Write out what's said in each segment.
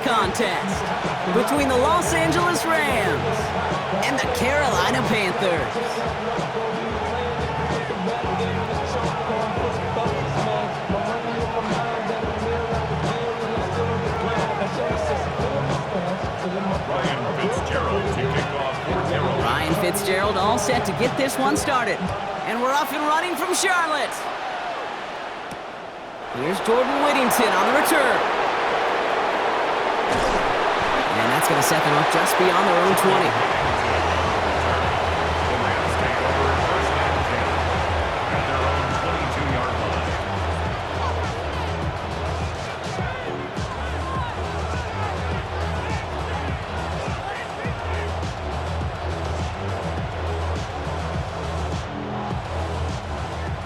contest between the Los Angeles Rams and the Carolina Panthers. Ryan Fitzgerald all set to get this one started. And we're off and running from Charlotte. Here's Jordan Whittington on the return. And that's going to set them up just beyond their own 20.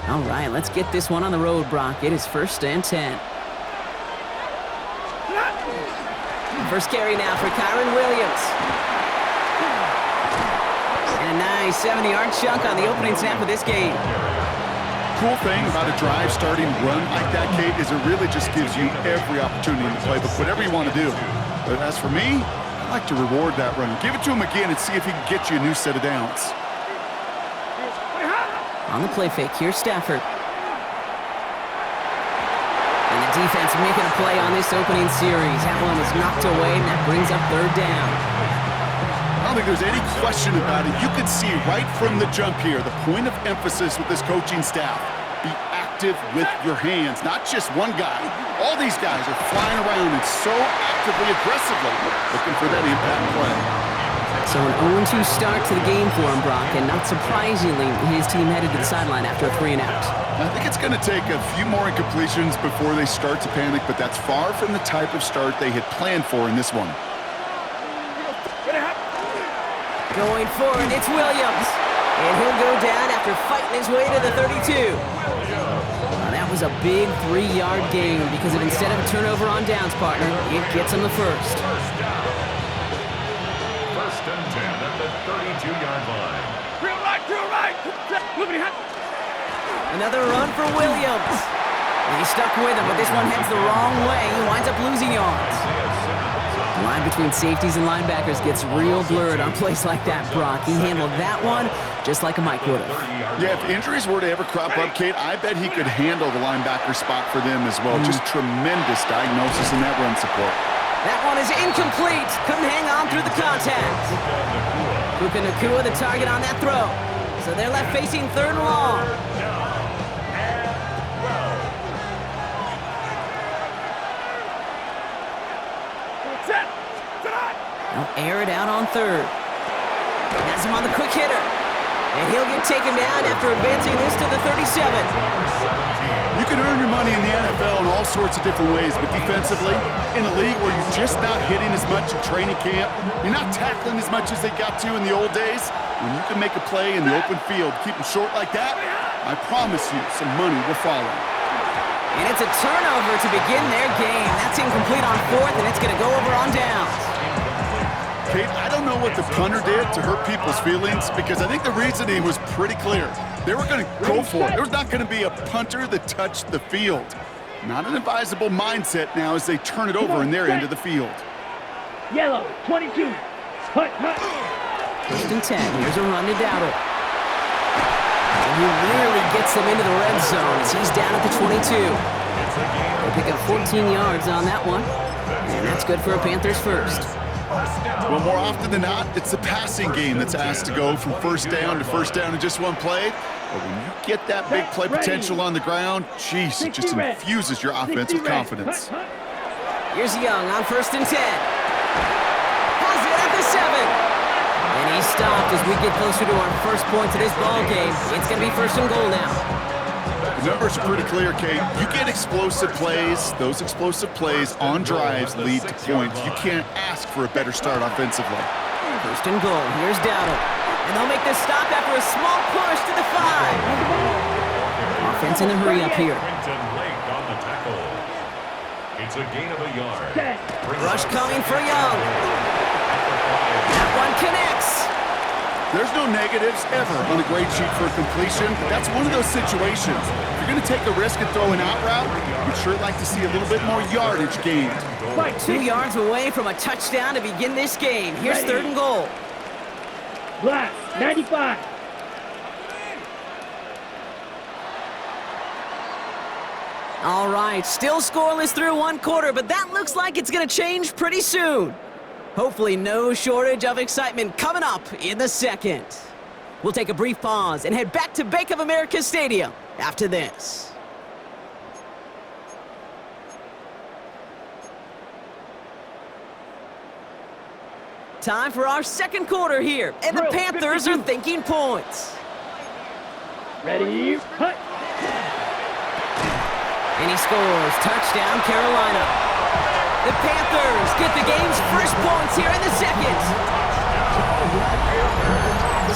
All right, let's get this one on the road, Brock. It is 1st and 10. First carry now for Kyron Williams. And a nice 70-yard chunk on the opening snap of this game. Cool thing about a drive starting run like that, Kate, is it really just gives you every opportunity in the playbook, whatever you want to do. But as for me, I like to reward that run. Give it to him again and see if he can get you a new set of downs. On the play fake, here's Stafford. And the defense making a play on this opening series. That one was knocked away, and that brings up 3rd down. I don't think there's any question about it. You can see right from the jump here, the point of emphasis with this coaching staff. Be active with your hands, not just one guy. All these guys are flying around and so actively, aggressively looking for that impact play. So an 0-2 start to the game for him, Brock, and not surprisingly, his team headed to the sideline after a 3-and-out. I think it's going to take a few more incompletions before they start to panic, but that's far from the type of start they had planned for in this one. Going forward, it's Williams. And he'll go down after fighting his way to the 32. Now, that was a big 3-yard gain because instead of a turnover on downs, partner, it gets him the first. 1st and 10 at the 32-yard line. Drill right. Another run for Williams. And he's stuck with him, but this one heads the wrong way. He winds up losing yards. The line between safeties and linebackers gets real blurred on plays like that, Brock. He handled that one just like a Mike would have. Yeah, if injuries were to ever crop up, Kate, I bet he could handle the linebacker spot for them as well. Just tremendous diagnosis in that run support. That one is incomplete. Couldn't hang on through the contact. Puka Nacua, the target on that throw. So they're left facing 3rd and long. They'll air it out on 3rd. Has him on the quick hitter. And he'll get taken down after advancing this to the 37. You can earn your money in the NFL in all sorts of different ways, but defensively, in a league where you're just not hitting as much in training camp, you're not tackling as much as they got to in the old days, when you can make a play in the open field, keep them short like that, I promise you some money will follow. And it's a turnover to begin their game. That's incomplete on 4th, and it's going to go over on downs. Kate, I don't know what the punter did to hurt people's feelings because I think the reasoning was pretty clear. They were going to go for it. There was not going to be a punter that touched the field. Not an advisable mindset now as they turn it over in their end of the field. Yellow, 22. Hut. 1st and 10. Here's a run to Dowdle. And he really gets them into the red zone as he's down at the 22. They'll pick up 14 yards on that one. And that's good for a Panthers first. Well, more often than not, it's the passing game that's asked to go from 1st down to 1st down in just one play. But when you get that big play potential on the ground, geez, it just infuses your offensive confidence. Here's Young on 1st and 10. Has it at the 7. And he's stopped as we get closer to our first point to this ball game. It's going to be 1st and goal now. The numbers are pretty clear, Kate. You get explosive plays. Those explosive plays on drives lead to points. You can't ask for a better start offensively. 1st and goal. Here's Dowdle. And they'll make this stop after a small push to the 5. Offense in a hurry up here. On the tackle. It's a gain of a yard. Rush coming for Young. That one connects. There's no negatives ever on a grade sheet for a completion, but that's one of those situations. If you're going to take a risk and throw an out route, you'd sure like to see a little bit more yardage gained. 2 yards away from a touchdown to begin this game. Here's third and goal. Glass, 95. All right, still scoreless through one quarter, but that looks like it's going to change pretty soon. Hopefully no shortage of excitement coming up in the second. We'll take a brief pause and head back to Bank of America Stadium after this. Time for our second quarter here, and the Panthers are thinking points. Ready, hut. And he scores. Touchdown, Carolina. The Panthers get the game's first points here in the second.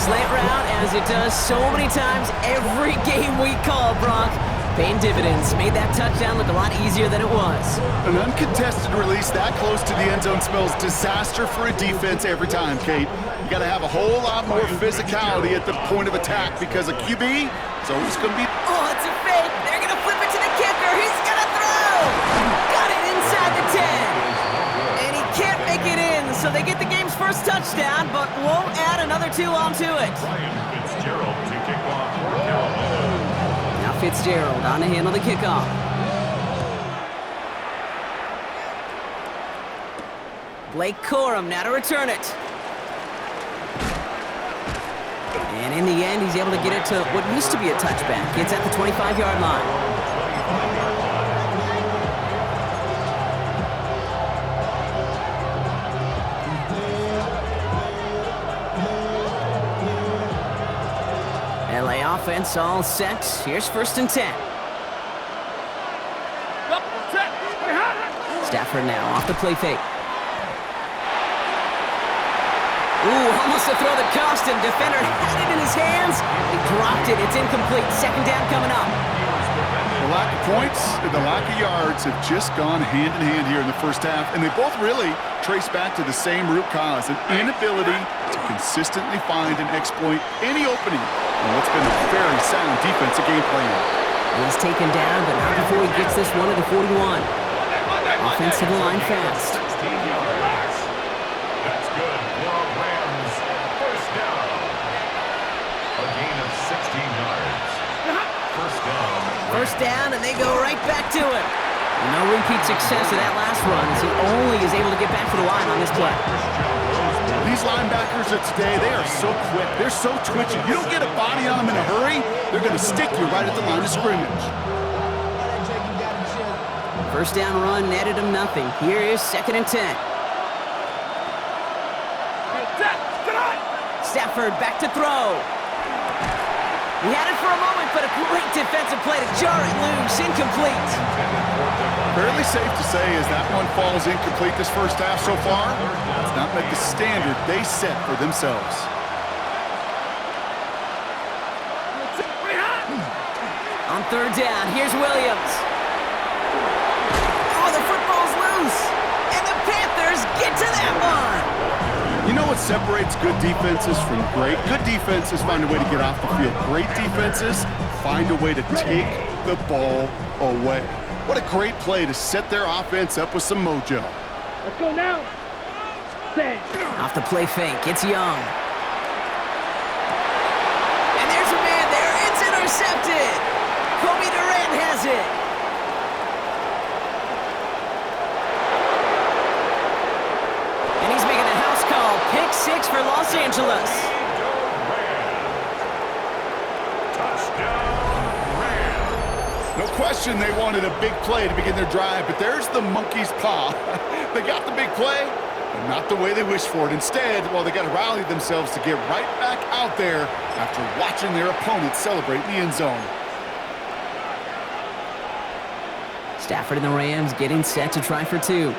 Slant route, as it does so many times every game we call, Brock. Paying dividends. Made that touchdown look a lot easier than it was. An uncontested release that close to the end zone spells disaster for a defense every time, Kate. You got to have a whole lot more physicality at the point of attack because a QB is always going to be... Oh, it's a fake. They're going to flip it to the kicker. He's going to throw. Got it inside the 10. And he can't make it in, so they get the game's first touchdown, but won't add another 2 onto it. Fitzgerald to kick off for Carolina. Now Fitzgerald on to handle the kickoff. Blake Corum now to return it. And in the end, he's able to get it to what used to be a touchback. It's at the 25-yard line. LA offense all set. Here's first and 10. Stafford now off the play fake. Ooh, almost a throw that cost him. Defender had it in his hands. He dropped it. It's incomplete. Second down coming up. The lack of points and the lack of yards have just gone hand in hand here in the first half, and they both really trace back to the same root cause, an inability to consistently find and exploit any opening in what's been a very sound defensive game plan. He's taken down, but not before he gets this one at the 41. Offensive line fast. That's good for Rams. First down. A gain of 16 yards. First down. First down, and they go right back to it. No repeat success of that last run, as he only is able to get back to the line on this play. These linebackers of today, they are so quick. They're so twitchy. You don't get a body on them in a hurry, they're going to stick you right at the line of scrimmage. First down run netted him nothing. Here is second and 10. Stafford back to throw. He had it for a moment, but a great defensive play to jar it loose. Incomplete. Fairly safe to say as that one falls incomplete this first half so far, it's not met the standard they set for themselves. On third down, here's Williams. Oh, the football's loose. And the Panthers get to that one. You know what separates good defenses from great? Good defenses find a way to get off the field. Great defenses find a way to take the ball away. What a great play to set their offense up with some mojo. Let's go now. Set. Off the play fake, it's Young. And there's a man there. It's intercepted. Kobe Durant has it. And he's making a house call. Pick 6 for Los Angeles. No question they wanted a big play to begin their drive, but there's the monkey's paw. They got the big play, but not the way they wished for it. Instead, well, they got to rally themselves to get right back out there after watching their opponent celebrate in the end zone. Stafford and the Rams getting set to try for 2.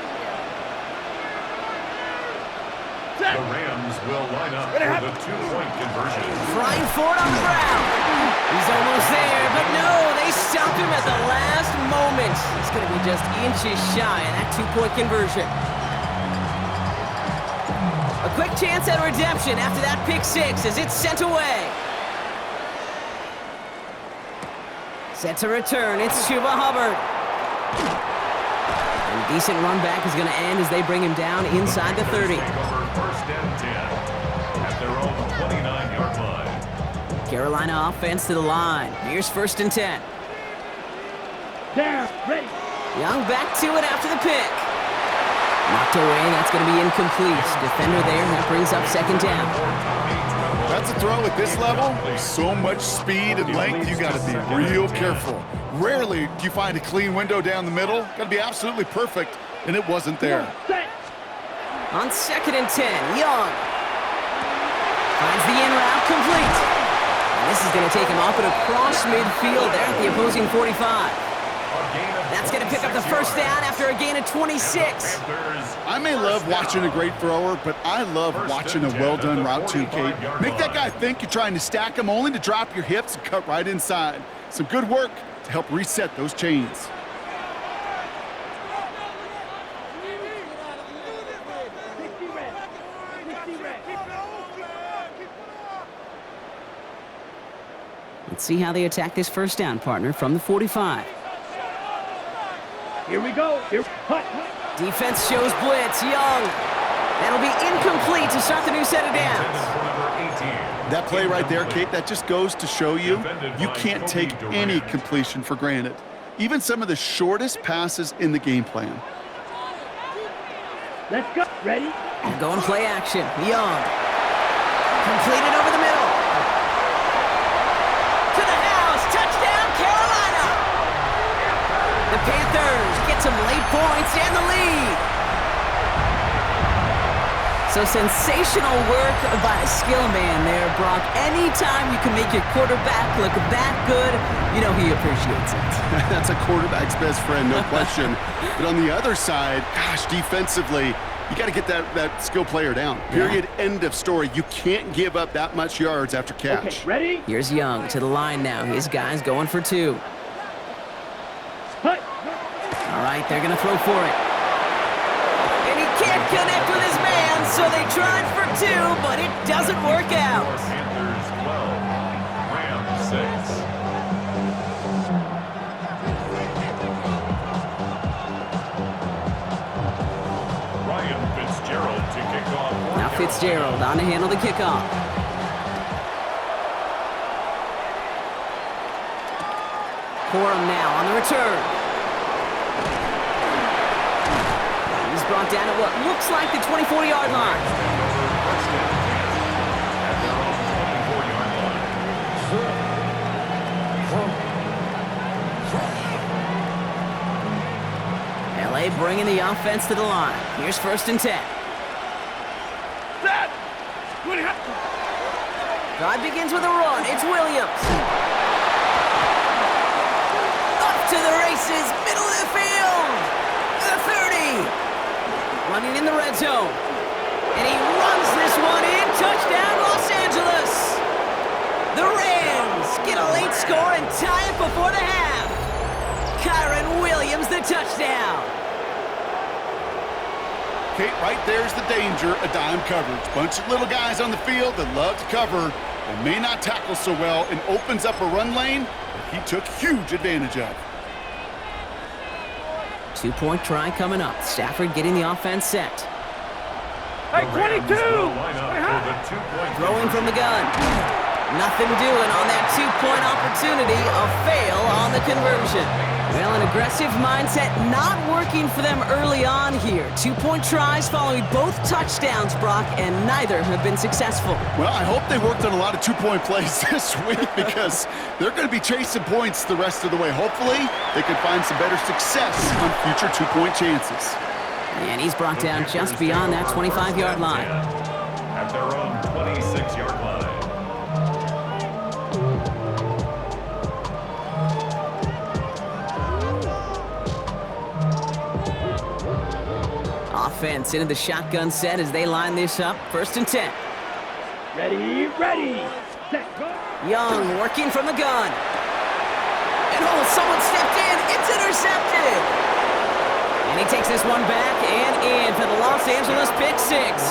The Rams will line up for the 2-point conversion. Flying forward on the ground. He's almost there, but no, they stopped him at the last moment. He's going to be just inches shy of that 2-point conversion. A quick chance at redemption after that pick six as it's sent away. Set to return, it's Chuba Hubbard. And a decent run back is going to end as they bring him down inside the 30. First and 10 at their own 29-yard line. Carolina offense to the line. Here's first and 10. Down, ready. Young back to it after the pick. Knocked away, that's going to be incomplete. Defender there, that brings up second down. That's a throw at this level. So much speed and length, you got to be real careful. Rarely do you find a clean window down the middle. Got to be absolutely perfect, and it wasn't there. Set. On second and 10, Young finds the in route complete. And this is going to take him off and across midfield there at the opposing 45. That's going to pick up the first down after a gain of 26. I may love watching a great thrower, but I love watching a well-done route too, Kate. Make that guy think you're trying to stack him only to drop your hips and cut right inside. Some good work to help reset those chains. Let's see how they attack this first down, partner, from the 45. Here we go. Here, hut. Defense shows blitz. Young. That'll be incomplete to start the new set of downs. That play right there, Kate, that just goes to show you can't take any completion for granted. Even some of the shortest passes in the game plan. Let's go. Ready? Going play action. Young. Completed over the middle. To the house. Touchdown, Carolina. The Panthers get some late points and the lead. So sensational work by a skill man there, Brock. Anytime you can make your quarterback look that good, you know he appreciates it. That's a quarterback's best friend, no question. But on the other side, gosh, defensively, you got to get that skill player down. Period, end of story. You can't give up that much yards after catch. Okay, ready? Here's Young to the line now. His guys going for two. Hut. All right, they're going to throw for it. And he can't connect with his man, so they tried for two, but it doesn't work out. Panthers 12, Rams 6. Ryan Fitzgerald to kick off. Now Fitzgerald on to handle the kickoff. Corum now on the return. He's brought down at what looks like the 24-yard line. First and 10 at their own 24-yard line. LA bringing the offense to the line. Here's first and 10. Set. Drive begins with a run. It's Williams. Up to the races, middle of the field. The 30. Running in the red zone. And he runs this one in. Touchdown, Los Angeles. The Rams get a late score and tie it before the half. Kyron Williams, the touchdown. Kate, right there's the danger of dime coverage. Bunch of little guys on the field that love to cover and may not tackle so well and opens up a run lane that he took huge advantage of. 2-point try coming up. Stafford getting the offense set. Hey, 22. Throwing from the gun. Nothing doing on that 2-point opportunity. A fail on the conversion. Well, an aggressive mindset not working for them early on here. 2-point tries following both touchdowns, Brock, and neither have been successful. Well, I hope they worked on a lot of 2-point plays this week because they're going to be chasing points the rest of the way. Hopefully, they can find some better success on future 2-point chances. And he's brought down just beyond that 25-yard line. At their own 26-yard line. Offense into the shotgun set as they line this up. First and 10. Ready, ready. Set, go. Young working from the gun. And someone stepped in. It's intercepted. And he takes this one back and in for the Los Angeles pick six.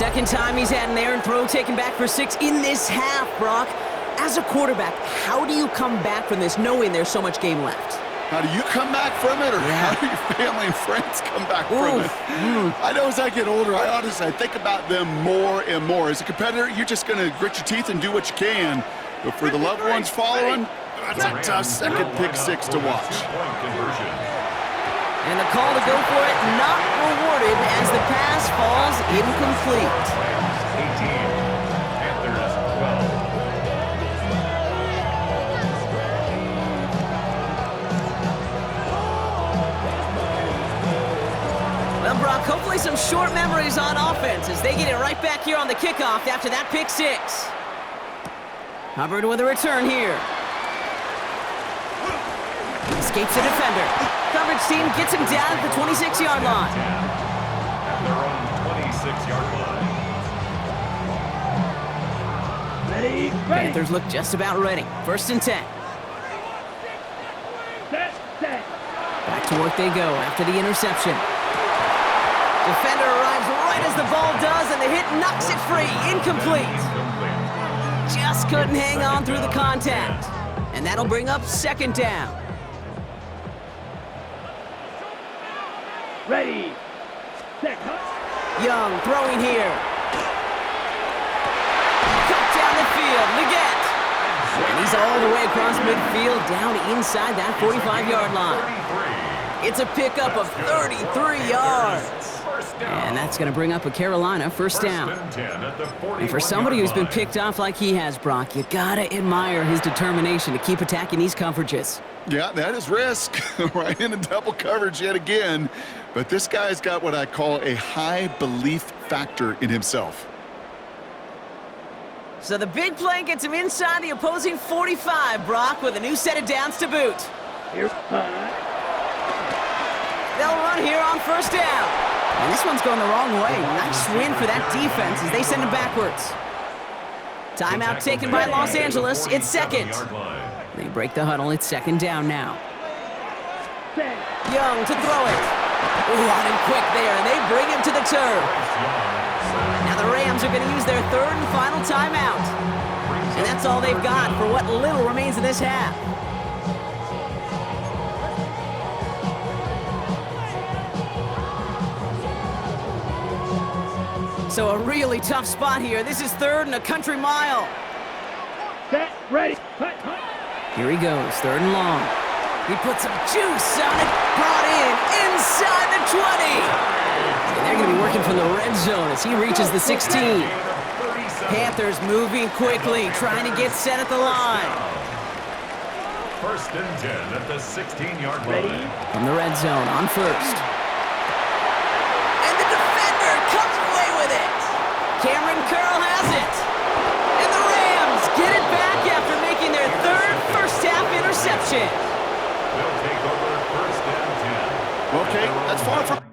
Second time he's had an errant throw taken back for 6 in this half, Brock. As a quarterback, how do you come back from this knowing there's so much game left? How do you come back from it, or how do your family and friends come back from it? I know as I get older, I think about them more and more. As a competitor, you're just going to grit your teeth and do what you can. But for the loved ones following, that's a tough second pick 6 to watch. And the call to go for it not rewarded as the pass falls incomplete. 18, Panthers 12. Well, Brock, hopefully some short memories on offense as they get it right back here on the kickoff after that pick 6. Hubbard with a return here. Escapes the defender. Coverage team gets him down at the 26-yard line. At their own 26-yard line. Ready, ready. Panthers look just about ready. 1st and 10. Set. Back to work they go after the interception. Defender arrives right as the ball does, and the hit knocks it free. Incomplete. Just couldn't hang on through the contact. And that'll bring up 2nd down. Ready, set, Young throwing here. Cut down the field. Leggett. And he's all the way across midfield down inside that 45-yard line. It's a pickup of 33 yards. And that's going to bring up a Carolina 1st down. And for somebody who's been picked off like he has, Brock, you got to admire his determination to keep attacking these coverages. Yeah, that is risk. Right into double coverage yet again. But this guy's got what I call a high belief factor in himself. So the big play gets him inside the opposing 45, Brock, with a new set of downs to boot. here, They'll run here on 1st down. And this one's going the wrong way. Nice win for that defense as they send him backwards. Timeout taken by Los Angeles. It's 2nd. They break the huddle. It's 2nd down now. set. Young to throw it. Ooh, on him quick there, and they bring him to the turf. Now the Rams are going to use their 3rd and final timeout. And that's all they've got for what little remains in this half. So a really tough spot here. This is 3rd and a country mile. Set, ready, hut. Here he goes, 3rd and long. He puts some juice on it, brought in, inside the 20. And they're going to be working from the red zone as he reaches the 16. Panthers moving quickly, trying to get set at the line. 1st and 10 at the 16-yard line. From the red zone on 1st. And the defender comes away with it. Cameron Curl has it. And the Rams get it back after making their 3rd first-half interception. They'll take over 1st and 10. Okay, that's far from...